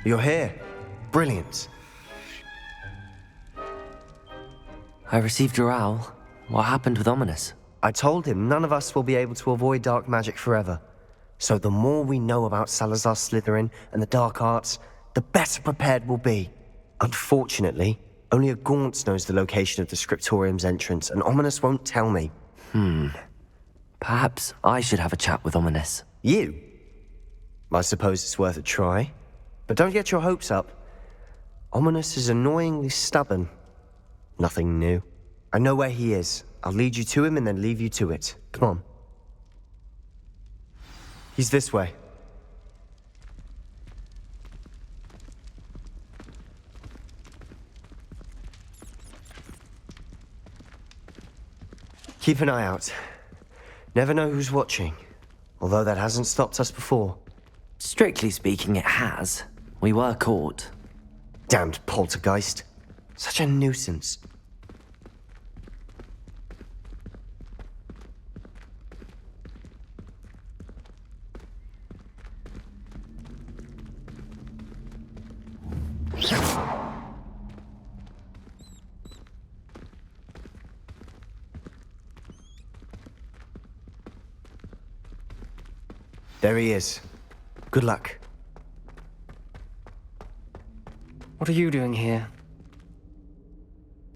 You're here. Brilliant. I received your owl. What happened with Ominous? I told him none of us will be able to avoid dark magic forever. So the more we know about Salazar Slytherin and the dark arts, the better prepared we'll be. Unfortunately, only a Gaunt knows the location of the Scriptorium's entrance, and Ominous won't tell me. Perhaps I should have a chat with Ominous. You? I suppose it's worth a try. But don't get your hopes up. Ominous is annoyingly stubborn. Nothing new. I know where he is. I'll lead you to him and then leave you to it. Come on. He's this way. Keep an eye out. Never know who's watching. Although that hasn't stopped us before. Strictly speaking, it has. We were caught. Damned poltergeist. Such a nuisance. There he is. Good luck. What are you doing here?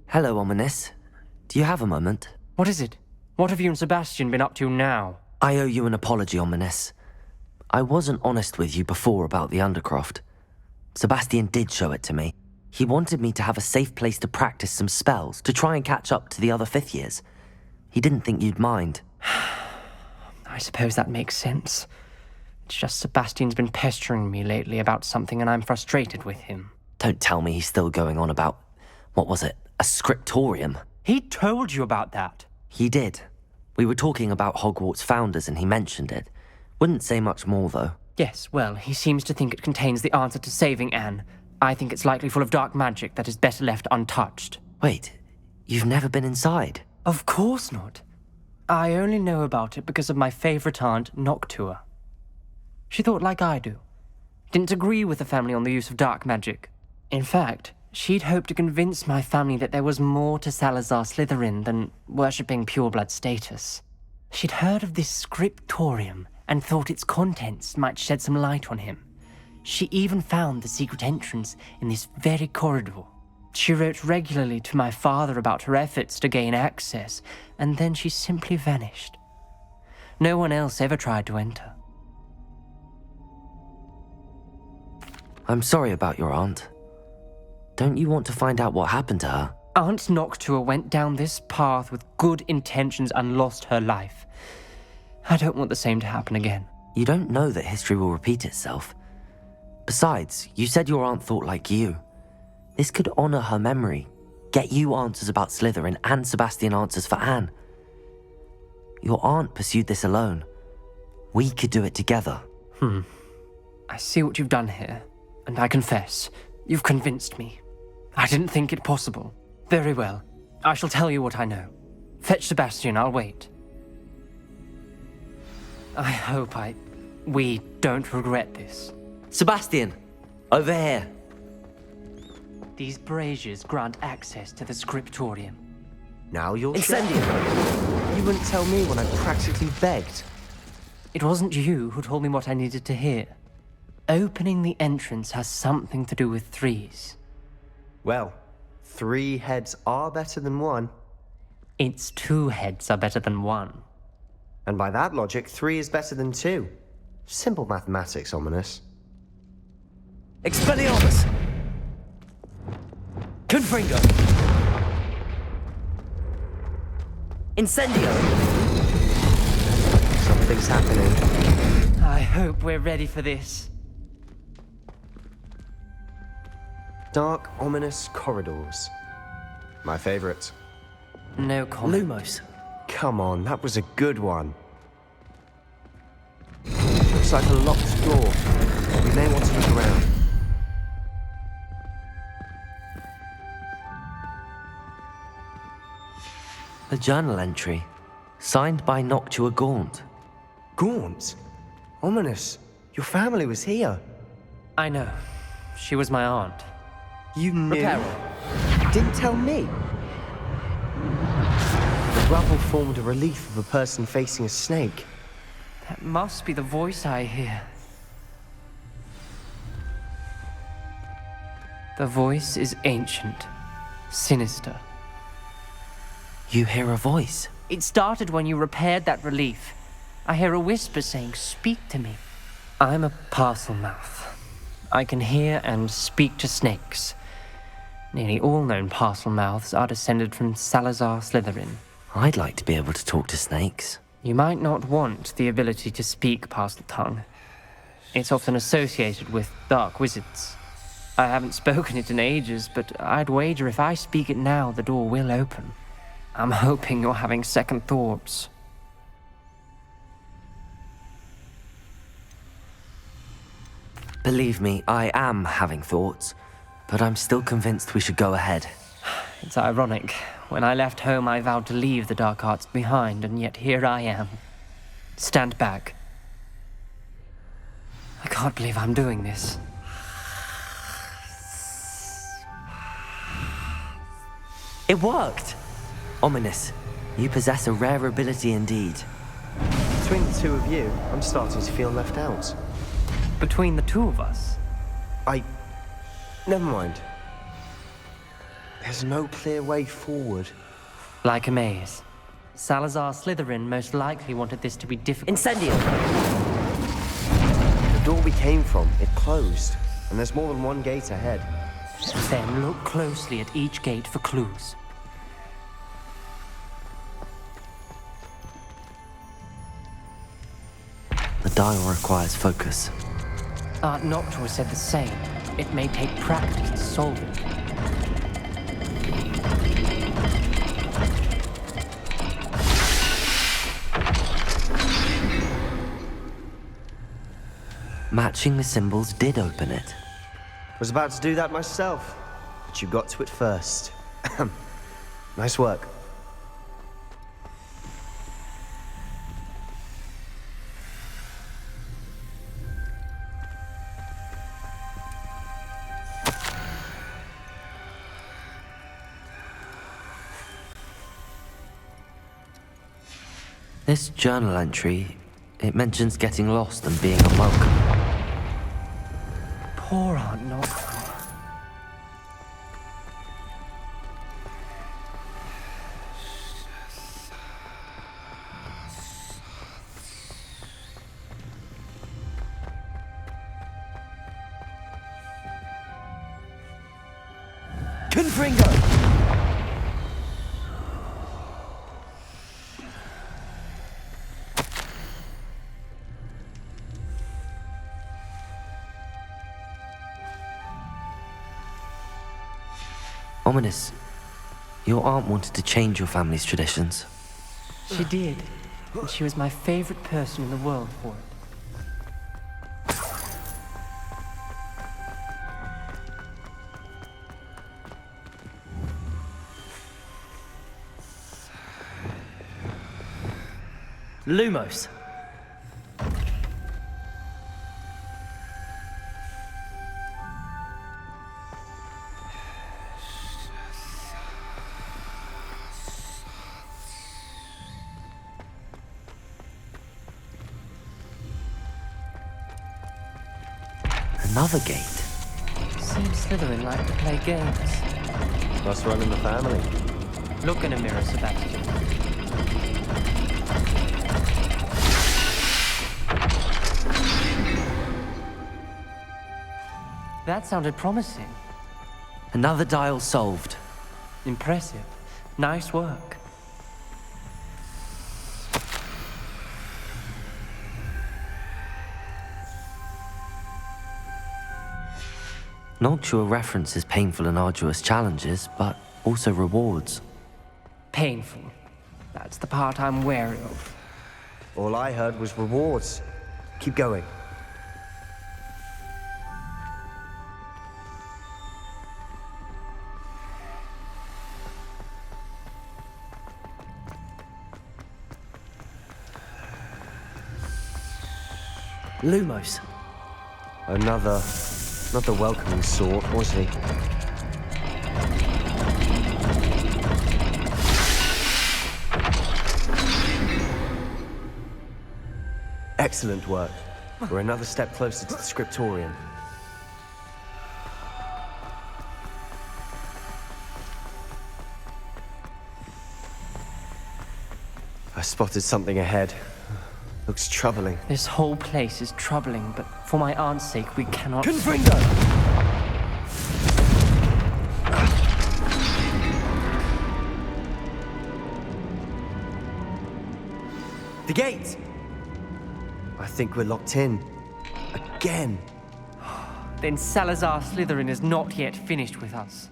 Hello, Ominous. Do you have a moment? What is it? What have you and Sebastian been up to now? I owe you an apology, Ominous. I wasn't honest with you before about the Undercroft. Sebastian did show it to me. He wanted me to have a safe place to practice some spells, to try and catch up to the other fifth years. He didn't think you'd mind. I suppose that makes sense. It's just Sebastian's been pestering me lately about something and I'm frustrated with him. Don't tell me he's still going on about, what was it, a scriptorium? He told you about that. He did. We were talking about Hogwarts founders and he mentioned it. Wouldn't say much more, though. Yes, well, he seems to think it contains the answer to saving Anne. I think it's likely full of dark magic that is better left untouched. Wait, you've never been inside? Of course not. I only know about it because of my favorite aunt, Noctua. She thought like I do. Didn't agree with the family on the use of dark magic. In fact, she'd hoped to convince my family that there was more to Salazar Slytherin than worshipping pureblood status. She'd heard of this scriptorium and thought its contents might shed some light on him. She even found the secret entrance in this very corridor. She wrote regularly to my father about her efforts to gain access, and then she simply vanished. No one else ever tried to enter. I'm sorry about your aunt. Don't you want to find out what happened to her? Aunt Noctua went down this path with good intentions and lost her life. I don't want the same to happen again. You don't know that history will repeat itself. Besides, you said your aunt thought like you. This could honor her memory, get you answers about Slytherin and Sebastian answers for Anne. Your aunt pursued this alone. We could do it together. I see what you've done here, and I confess, you've convinced me. I didn't think it possible. Very well. I shall tell you what I know. Fetch Sebastian, I'll wait. I hope we don't regret this. Sebastian! Over here! These braziers grant access to the scriptorium. Now you'll Incendium! You wouldn't tell me when I practically begged. It wasn't you who told me what I needed to hear. Opening the entrance has something to do with threes. Well, 3 heads are better than 1. Its 2 heads are better than 1. And by that logic, 3 is better than 2. Simple mathematics, Ominous. Expelliarmus! Confringo! Incendio! Something's happening. I hope we're ready for this. Dark, ominous corridors. My favorite. No comment. Lumos. Come on, that was a good one. Looks like a locked door. We may want to look around. A journal entry, signed by Noctua Gaunt. Gaunt? Ominous. Your family was here. I know. She was my aunt. You knew? Reparo. Didn't tell me. The rubble formed a relief of a person facing a snake. That must be the voice I hear. The voice is ancient, sinister. You hear a voice. It started when you repaired that relief. I hear a whisper saying, "Speak to me." I'm a parcel mouth. I can hear and speak to snakes. Nearly all known parcel mouths are descended from Salazar Slytherin. I'd like to be able to talk to snakes. You might not want the ability to speak parcel tongue. It's often associated with dark wizards. I haven't spoken it in ages, but I'd wager if I speak it now, the door will open. I'm hoping you're having second thoughts. Believe me, I am having thoughts, but I'm still convinced we should go ahead. It's ironic. When I left home, I vowed to leave the dark arts behind, and yet here I am. Stand back. I can't believe I'm doing this. It worked! Ominous. You possess a rare ability indeed. Between the two of you, I'm starting to feel left out. Between the two of us, Never mind. There's no clear way forward. like a maze. Salazar Slytherin most likely wanted this to be difficult. Incendio! The door we came from, it closed. And there's more than one gate ahead. Then look closely at each gate for clues. The dial requires focus. Aunt Noctua said the same. It may take practice to solve it. Matching the symbols did open it. Was about to do that myself, but you got to it first. Nice work. This journal entry, it mentions getting lost and being a monk. Poor Aunt Noctua. Confringo! Ominous. Your aunt wanted to change your family's traditions. She did. And she was my favorite person in the world for it. Lumos. Another gate. Seems Slytherin like to play games. Must run in the family. Look in a mirror, Sebastian. That sounded promising. Another dial solved. Impressive. Nice work. Noctua references painful and arduous challenges, but also rewards. Painful. That's the part I'm wary of. All I heard was rewards. Keep going. Lumos. Another Not the welcoming sort, was he? Excellent work. We're another step closer to the scriptorium. I spotted something ahead. Looks troubling. This whole place is troubling, but for my aunt's sake, we cannot... Confringo! The gate! I think we're locked in. Again. Then Salazar Slytherin is not yet finished with us.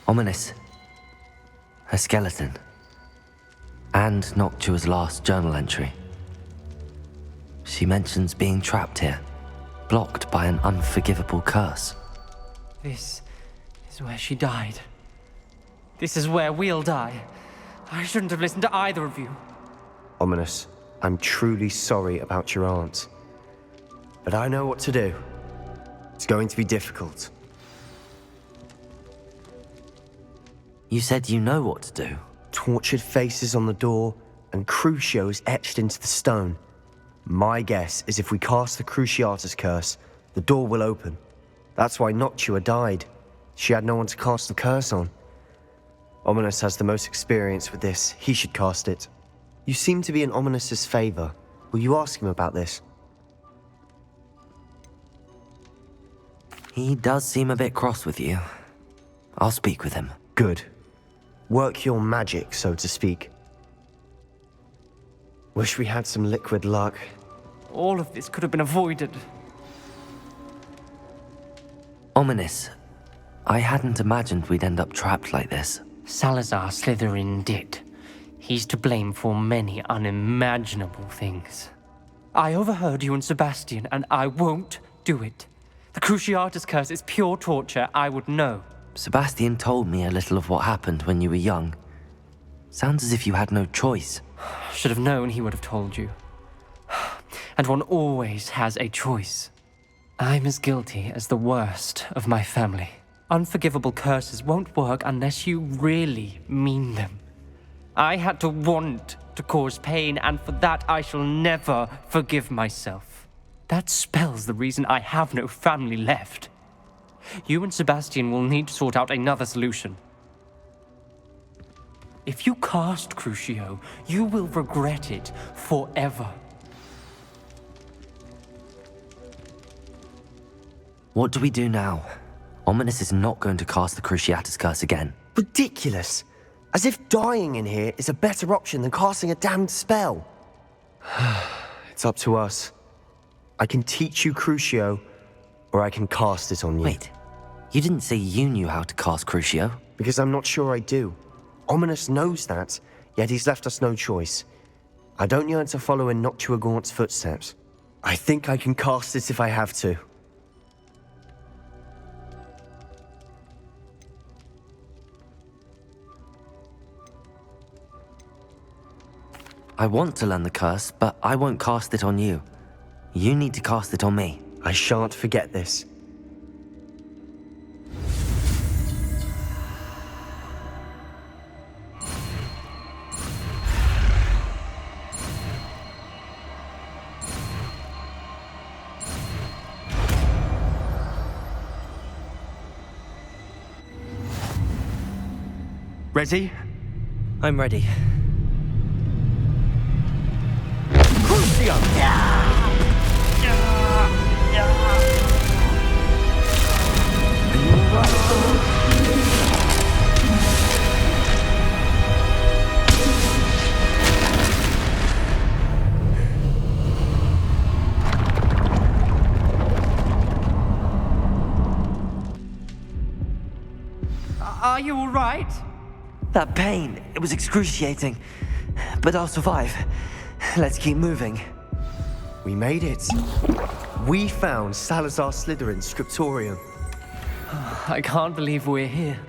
Ominous. A skeleton. And Noctua's last journal entry. She mentions being trapped here, blocked by an unforgivable curse. This is where she died. This is where we'll die. I shouldn't have listened to either of you. Ominous, I'm truly sorry about your aunt. But I know what to do. It's going to be difficult. You said you know what to do. Tortured faces on the door, and Crusio is etched into the stone. My guess is if we cast the Cruciatus curse, the door will open. That's why Noctua died. She had no one to cast the curse on. Ominous has the most experience with this. He should cast it. You seem to be in Ominous's favor. Will you ask him about this? He does seem a bit cross with you. I'll speak with him. Good. Work your magic, so to speak. Wish we had some liquid luck. All of this could have been avoided. Ominous. I hadn't imagined we'd end up trapped like this. Salazar Slytherin did. He's to blame for many unimaginable things. I overheard you and Sebastian, and I won't do it. The Cruciatus curse is pure torture, I would know. Sebastian told me a little of what happened when you were young. Sounds as if you had no choice. Should have known he would have told you. And one always has a choice. I'm as guilty as the worst of my family. Unforgivable curses won't work unless you really mean them. I had to want to cause pain, and for that I shall never forgive myself. That spells the reason I have no family left. You and Sebastian will need to sort out another solution. If you cast Crusio, you will regret it forever. What do we do now? Ominous is not going to cast the Cruciatus curse again. Ridiculous. As if dying in here is a better option than casting a damned spell. It's up to us. I can teach you Crusio, or I can cast it on you. Wait, you didn't say you knew how to cast Crusio? Because I'm not sure I do. Ominous knows that, yet he's left us no choice. I don't yearn to follow in Noctua Gaunt's footsteps. I think I can cast it if I have to. I want to learn the curse, but I won't cast it on you. You need to cast it on me. I shan't forget this. Ready? I'm ready. Crusio! Are you all right? That pain, it was excruciating. But I'll survive. Let's keep moving. We made it. We found Salazar Slytherin's scriptorium. I can't believe we're here.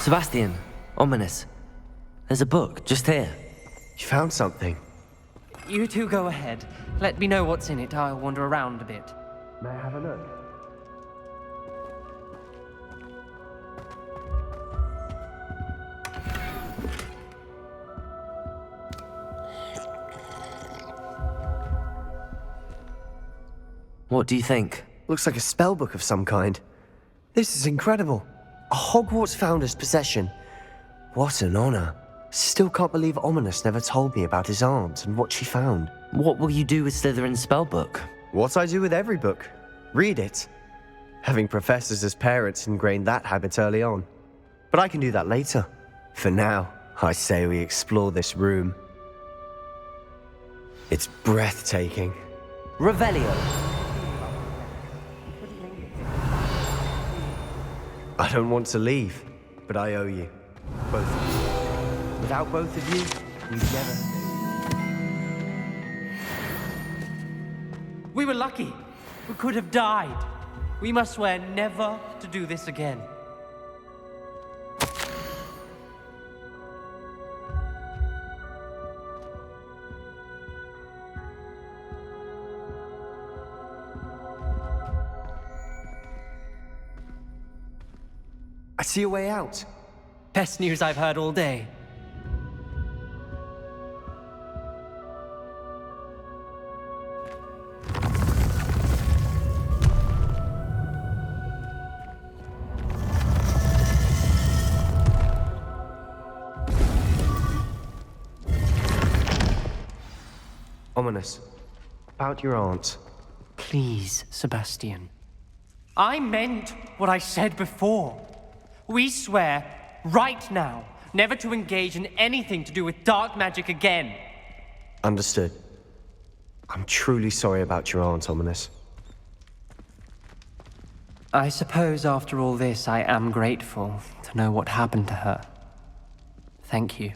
Sebastian, ominous. There's a book just here. You found something. You two go ahead. Let me know what's in it. I'll wander around a bit. May I have a look? What do you think? Looks like a spellbook of some kind. This is incredible. A Hogwarts founder's possession. What an honor. Still can't believe Ominous never told me about his aunt and what she found. What will you do with Slytherin's spellbook? What I do with every book. Read it. Having professors as parents ingrained that habit early on. But I can do that later. For now, I say we explore this room. It's breathtaking. Revelio. I don't want to leave, but I owe you. Both of you. Without both of you, we'd never... We were lucky. We could have died. We must swear never to do this again. I see a way out. Best news I've heard all day. Ominous. About your aunt. Please, Sebastian. I meant what I said before. We swear, right now, never to engage in anything to do with dark magic again. Understood. I'm truly sorry about your aunt, Ominous. I suppose after all this, I am grateful to know what happened to her. Thank you.